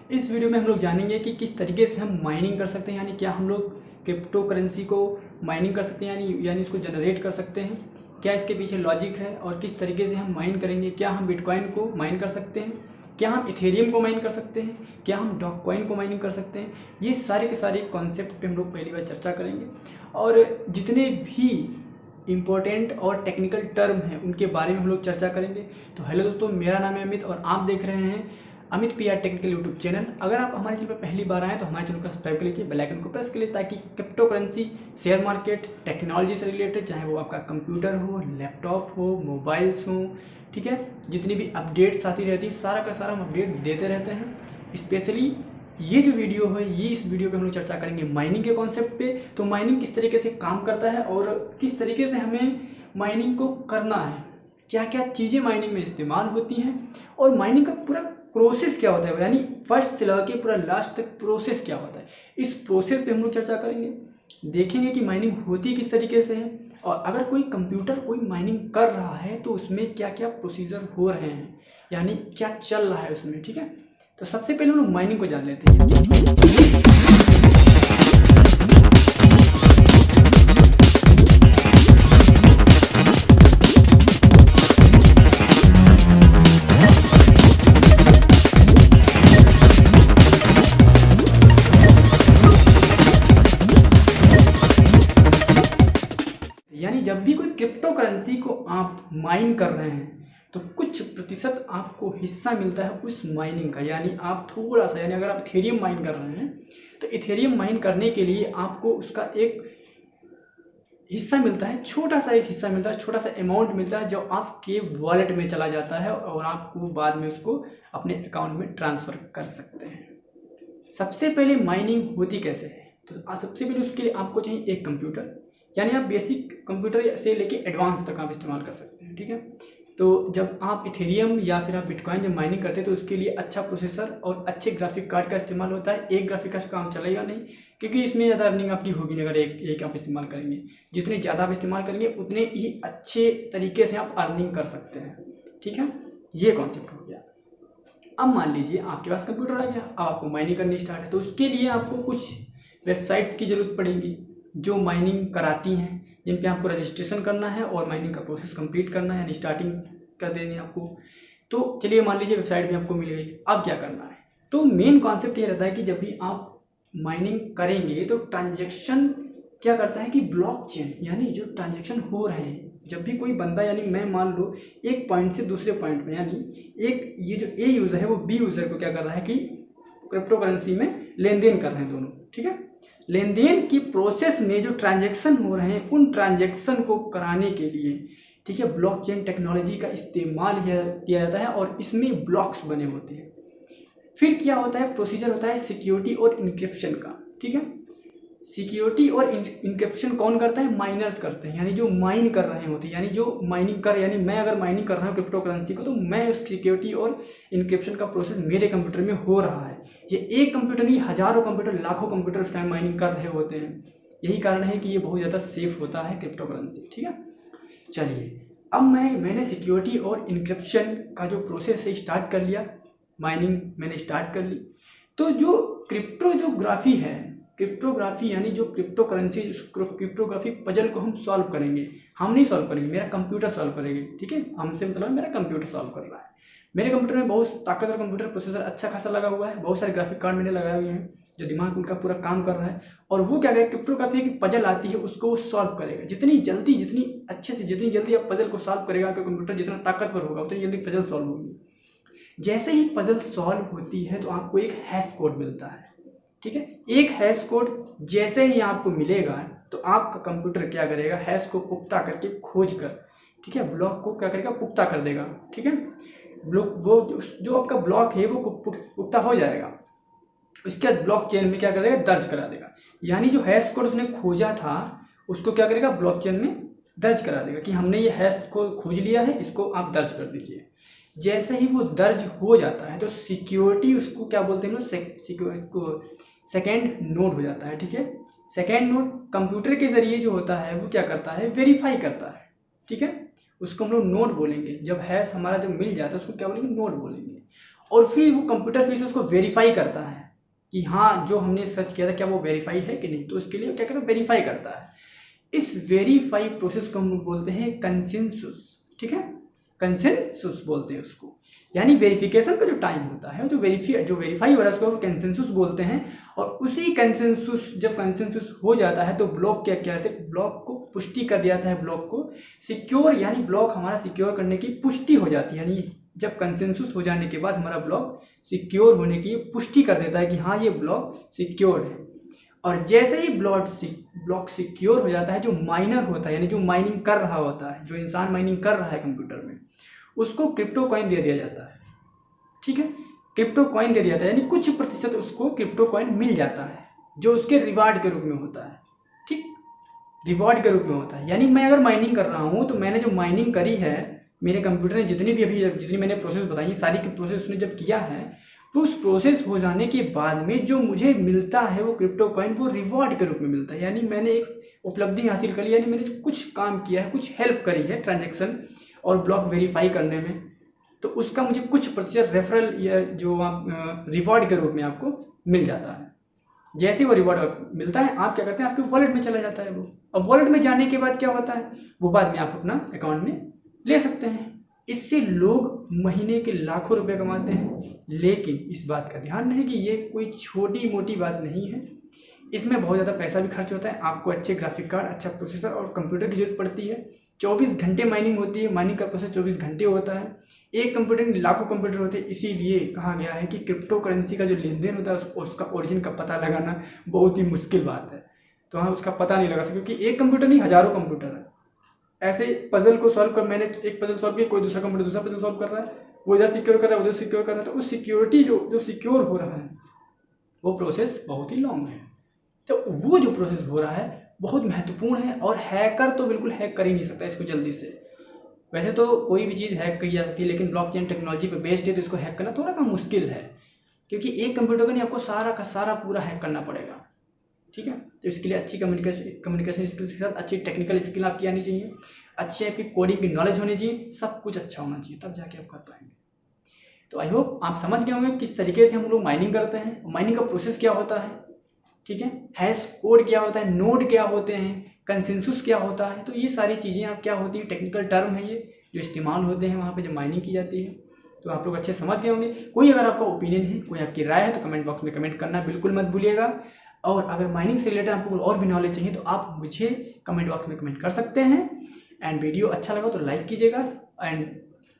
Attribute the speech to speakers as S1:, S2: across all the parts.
S1: इस वीडियो में हम लोग जानेंगे कि किस तरीके से हम माइनिंग कर सकते हैं, यानी क्या हम लोग क्रिप्टो करेंसी को माइनिंग कर सकते हैं यानी इसको जनरेट कर सकते हैं, क्या इसके पीछे लॉजिक है और किस तरीके से हम माइन करेंगे। क्या हम बिटकॉइन को माइन कर सकते हैं, क्या हम इथेरियम को माइन कर सकते हैं, क्या हम डॉगकॉइन को माइनिंग कर सकते हैं। ये सारे के सारे कॉन्सेप्ट पे हम लोग पहली बार चर्चा करेंगे और जितने भी इम्पोर्टेंट और टेक्निकल टर्म हैं उनके बारे में हम लोग चर्चा करेंगे। तो हेलो दोस्तों, मेरा नाम है अमित और आप देख रहे हैं Amit P R technical YouTube channel. अगर आप हमारे चैनल पर पहली बार आए तो हमारे चैनल को सब्सक्राइब कर लीजिए, बेल आइकन को प्रेस कर लीजिए ताकि crypto currency, share market, technology से रिलेटेड, चाहे वो आपका कंप्यूटर हो, लैपटॉप हो, मोबाइल्स हो, ठीक है, जितनी भी अपडेट्स आती रहती है सारा का सारा हम अपडेट देते रहते हैं। स्पेशली ये जो वीडियो है, इस वीडियो पे हम लोग चर्चा करेंगे माइनिंग के कॉन्सेप्ट पे। तो माइनिंग किस तरीके से काम करता है और किस तरीके से हमें माइनिंग को करना है, क्या क्या चीज़ें माइनिंग में इस्तेमाल होती हैं और माइनिंग का पूरा प्रोसेस क्या होता है, यानी फर्स्ट से लेकर पूरा लास्ट तक प्रोसेस क्या होता है। इस प्रोसेस पे हम लोग चर्चा करेंगे, देखेंगे कि माइनिंग होती किस तरीके से है और अगर कोई कंप्यूटर कोई माइनिंग कर रहा है तो उसमें क्या क्या प्रोसीजर हो रहे हैं, यानी क्या चल रहा है उसमें। ठीक है, तो सबसे पहले हम लोग माइनिंग को जान लेते हैं। यानी जब भी कोई क्रिप्टो करेंसी को आप माइन कर रहे हैं तो कुछ प्रतिशत आपको हिस्सा मिलता है उस माइनिंग का, यानी आप थोड़ा सा, यानी अगर आप इथेरियम माइन कर रहे हैं तो इथेरियम माइन करने के लिए आपको उसका एक हिस्सा मिलता है, छोटा सा एक हिस्सा मिलता है, छोटा सा अमाउंट मिलता है जो आपके वॉलेट में चला जाता है और आपको बाद में उसको अपने अकाउंट में ट्रांसफ़र कर सकते हैं। सबसे पहले माइनिंग होती कैसे है, तो सबसे पहले उसके लिए आपको चाहिए एक कंप्यूटर, यानी आप बेसिक कंप्यूटर से लेके एडवांस तक आप इस्तेमाल कर सकते हैं। ठीक है, तो जब आप इथेरियम या फिर आप बिटकॉइन जब माइनिंग करते हैं तो उसके लिए अच्छा प्रोसेसर और अच्छे ग्राफिक कार्ड का इस्तेमाल होता है। एक ग्राफिक का काम चलेगा नहीं, क्योंकि इसमें ज़्यादा अर्निंग आपकी होगी नहीं अगर एक आप इस्तेमाल करेंगे। जितने ज़्यादा आप इस्तेमाल करेंगे उतने ही अच्छे तरीके से आप अर्निंग कर सकते हैं। ठीक है, ये कॉन्सेप्ट हो गया। अब मान लीजिए आपके पास कंप्यूटर आ गया, अब आपको माइनिंग करनी स्टार्ट है, तो उसके लिए आपको कुछ वेबसाइट्स की ज़रूरत पड़ेगी जो माइनिंग कराती हैं, जिन पे आपको रजिस्ट्रेशन करना है और माइनिंग का प्रोसेस कंप्लीट करना है, यानी स्टार्टिंग कर देनी है आपको। तो चलिए मान लीजिए वेबसाइट भी आपको मिल गई, अब क्या करना है। तो मेन कॉन्सेप्ट ये रहता है कि जब भी आप माइनिंग करेंगे तो ट्रांजेक्शन क्या करता है कि ब्लॉकचेन, यानी जो ट्रांजेक्शन हो रहे हैं, जब भी कोई बंदा, यानी मैं मान लो एक पॉइंट से दूसरे पॉइंट में, यानी एक ये जो ए यूज़र है वो बी यूज़र को क्या कर रहा है कि क्रिप्टो करेंसी में लेन देन कर रहे हैं दोनों। ठीक है, लेन देन की प्रोसेस में जो ट्रांजैक्शन हो रहे हैं उन ट्रांजैक्शन को कराने के लिए, ठीक है, ब्लॉकचेन टेक्नोलॉजी का इस्तेमाल किया जाता है और इसमें ब्लॉक्स बने होते हैं। फिर क्या होता है, प्रोसीजर होता है सिक्योरिटी और इनक्रिप्शन का। ठीक है, सिक्योरिटी और इनक्रिप्शन कौन करता है, माइनर्स करते हैं, यानी जो माइन कर रहे होते हैं, यानी जो माइनिंग कर, यानी मैं अगर माइनिंग कर रहा हूँ क्रिप्टो करेंसी को तो मैं उस सिक्योरिटी और इनक्रिप्शन का प्रोसेस मेरे कंप्यूटर में हो रहा है। ये एक कंप्यूटर नहीं, हज़ारों कंप्यूटर, लाखों कंप्यूटर उस टाइम माइनिंग कर रहे होते हैं। यही कारण है कि ये बहुत ज़्यादा सेफ होता है क्रिप्टो करेंसी। ठीक है, चलिए अब मैंने सिक्योरिटी और इनक्रिप्शन का जो प्रोसेस है स्टार्ट कर लिया, माइनिंग मैंने स्टार्ट कर ली। तो जो क्रिप्टोग्राफी है, क्रिप्टोग्राफी यानी जो क्रिप्टो करेंसी, क्रिप्टोग्राफी पजल को हम सॉल्व करेंगे, हम नहीं सॉल्व करेंगे, मेरा कंप्यूटर सॉल्व करेगी। ठीक है, हमसे मतलब मेरा कंप्यूटर सॉल्व कर रहा है। मेरे कंप्यूटर में बहुत ताकतवर कंप्यूटर प्रोसेसर अच्छा खासा लगा हुआ है, बहुत सारे ग्राफिक कार्ड मैंने लगाए हुए हैं जो दिमाग उनका पूरा काम कर रहा है, और वो क्या करेगा, क्रिप्टोग्राफी की पजल आती है उसको वो सॉल्व करेगा। जितनी जल्दी, जितनी अच्छे से, जितनी जल्दी आप पजल को सॉल्व करेगा, आपका कंप्यूटर जितना ताकतवर होगा उतनी जल्दी पजल सॉल्व होगी। जैसे ही पजल सॉल्व होती है तो आपको एक हैश कोड मिलता है। ठीक है, एक हैश कोड जैसे ही आपको मिलेगा तो आपका कंप्यूटर क्या करेगा, हैश को पुख्ता करके खोज कर, ठीक है, ब्लॉक को क्या करेगा, पुख्ता कर देगा। ठीक है, ब्लॉक वो जो आपका ब्लॉक है वो पुख्ता हो जाएगा, उसके बाद ब्लॉक चेन में क्या करेगा, दर्ज करा देगा। यानी जो हैश कोड उसने खोजा था उसको क्या करेगा, ब्लॉक चेन में दर्ज करा देगा कि हमने ये हैश को खोज लिया है, इसको आप दर्ज कर दीजिए। जैसे ही वो दर्ज हो जाता है तो सिक्योरिटी, उसको क्या बोलते हैं हम लोग, सेकेंड नोड हो जाता है। ठीक है, सेकेंड नोड कंप्यूटर के जरिए जो होता है वो क्या करता है, वेरीफाई करता है। ठीक है, उसको हम लोग नोड बोलेंगे। जब हैश हमारा जब मिल जाता है उसको क्या बोलेंगे, नोड बोलेंगे। और फिर वो कंप्यूटर फिर से उसको वेरीफाई करता है कि हाँ जो हमने सर्च किया था क्या वो वेरीफाई है कि नहीं। तो उसके लिए क्या कहते हैं, वेरीफाई करता है। इस वेरीफाई प्रोसेस को हम बोलते हैं कंसेंसस। ठीक है, कंसेंसस बोलते हैं उसको। यानी वेरिफिकेशन का जो टाइम होता है, जो वेरीफाई हो रहा है उसको कंसेंसस बोलते हैं। और उसी कंसेंसस, जब कंसेंसस हो जाता है तो ब्लॉक क्या करते हैं, ब्लॉक को पुष्टि कर दिया जाता है, ब्लॉक को सिक्योर, यानी ब्लॉक हमारा सिक्योर करने की पुष्टि हो जाती है। यानी जब कंसेंसस हो जाने के बाद हमारा ब्लॉक सिक्योर होने की पुष्टि कर देता है कि हाँ ये ब्लॉक सिक्योर है। और जैसे ही ब्लॉक सिक्योर हो जाता है, जो माइनर होता है यानी जो माइनिंग कर रहा होता है, जो इंसान माइनिंग कर रहा है कंप्यूटर में, उसको क्रिप्टो कॉइन दे दिया जाता है। ठीक है, क्रिप्टो कॉइन दे दिया जाता है, यानी कुछ प्रतिशत उसको क्रिप्टो कॉइन मिल जाता है, जो उसके रिवार्ड के रूप में होता है। ठीक, रिवॉर्ड के रूप में होता है। यानी मैं अगर माइनिंग कर रहा हूँ तो मैंने जो माइनिंग करी है, मेरे कंप्यूटर ने जितनी मैंने प्रोसेस बताई, सारी की प्रोसेस उसने जब किया है, तो उस प्रोसेस हो जाने के बाद में जो मुझे मिलता है वो क्रिप्टो कॉइन, वो रिवॉर्ड के रूप में मिलता है। यानी मैंने एक उपलब्धि हासिल कर ली, यानी मैंने कुछ काम किया है, कुछ हेल्प करी है ट्रांजेक्शन और ब्लॉक वेरीफाई करने में, तो उसका मुझे कुछ प्रतिशत रेफरल या जो आप रिवॉर्ड के रूप में आपको मिल जाता है। जैसे वो रिवॉर्ड मिलता है, आप क्या करते हैं, आपके वॉलेट में चला जाता है वो। अब वॉलेट में जाने के बाद क्या होता है, वो बाद में आप अपना अकाउंट में ले सकते हैं। इससे लोग महीने के लाखों रुपए कमाते हैं। लेकिन इस बात का ध्यान रहे कि ये कोई छोटी मोटी बात नहीं है, इसमें बहुत ज़्यादा पैसा भी खर्च होता है। आपको अच्छे ग्राफिक कार्ड, अच्छा प्रोसेसर और कंप्यूटर की जरूरत पड़ती है। 24 घंटे माइनिंग होती है, माइनिंग का प्रोसेस 24 घंटे होता है। एक कंप्यूटर में लाखों कंप्यूटर होते हैं, इसीलिए कहा गया है कि क्रिप्टो करेंसी का जो लेन देन होता है उसका ओरिजिन का पता लगाना बहुत ही मुश्किल बात है। तो हम उसका पता नहीं लगा सकते, क्योंकि एक कंप्यूटर नहीं, हज़ारों कंप्यूटर है। ऐसे पजल को सॉल्व कर, मैंने एक पजल सॉल्व किया, कोई दूसरा कंप्यूटर दूसरा पजल सॉल्व कर रहा है, वो इधर सिक्योर कर रहा है, उधर सिक्योर कर रहा है। तो उस सिक्योरिटी जो सिक्योर हो रहा है वो प्रोसेस बहुत ही लॉन्ग है। तो वो जो प्रोसेस हो रहा है बहुत महत्वपूर्ण है, और हैकर तो बिल्कुल हैक कर ही नहीं सकता इसको जल्दी से। वैसे तो कोई भी चीज़ हैक की जा सकती है, लेकिन ब्लॉकचेन टेक्नोलॉजी पे बेस्ड है, तो इसको हैक करना थोड़ा सा मुश्किल है, क्योंकि एक कंप्यूटर का नहीं, आपको सारा का सारा पूरा हैक करना पड़ेगा। ठीक है, तो इसके लिए अच्छी कम्युनिकेशन स्किल्स के साथ अच्छी टेक्निकल स्किल आपकी आनी चाहिए, अच्छी आपकी कोडिंग की नॉलेज होनी चाहिए, सब कुछ अच्छा होना चाहिए, तब जाके आप कर पाएंगे। तो आई होप आप समझ गए होंगे किस तरीके से हम लोग माइनिंग करते हैं, माइनिंग का प्रोसेस क्या होता है। ठीक है, हैश कोड क्या होता है, नोड क्या होते हैं, कंसेंसस क्या होता है। तो ये सारी चीज़ें आप क्या होती हैं, टेक्निकल टर्म है ये जो इस्तेमाल होते हैं वहाँ पे जब माइनिंग की जाती है। तो आप लोग अच्छे समझ गए होंगे। कोई अगर आपका ओपिनियन है, कोई आपकी राय है, तो कमेंट बॉक्स में कमेंट करना बिल्कुल मत भूलिएगा। और अगर माइनिंग से रिलेटेड आपको और भी नॉलेज चाहिए तो आप मुझे कमेंट बॉक्स में कमेंट कर सकते हैं। एंड वीडियो अच्छा लगा तो लाइक कीजिएगा, एंड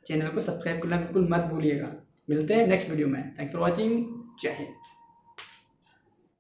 S1: चैनल को सब्सक्राइब करना बिल्कुल मत भूलिएगा। मिलते हैं नेक्स्ट वीडियो में। Thanks for watching. जय हिंद।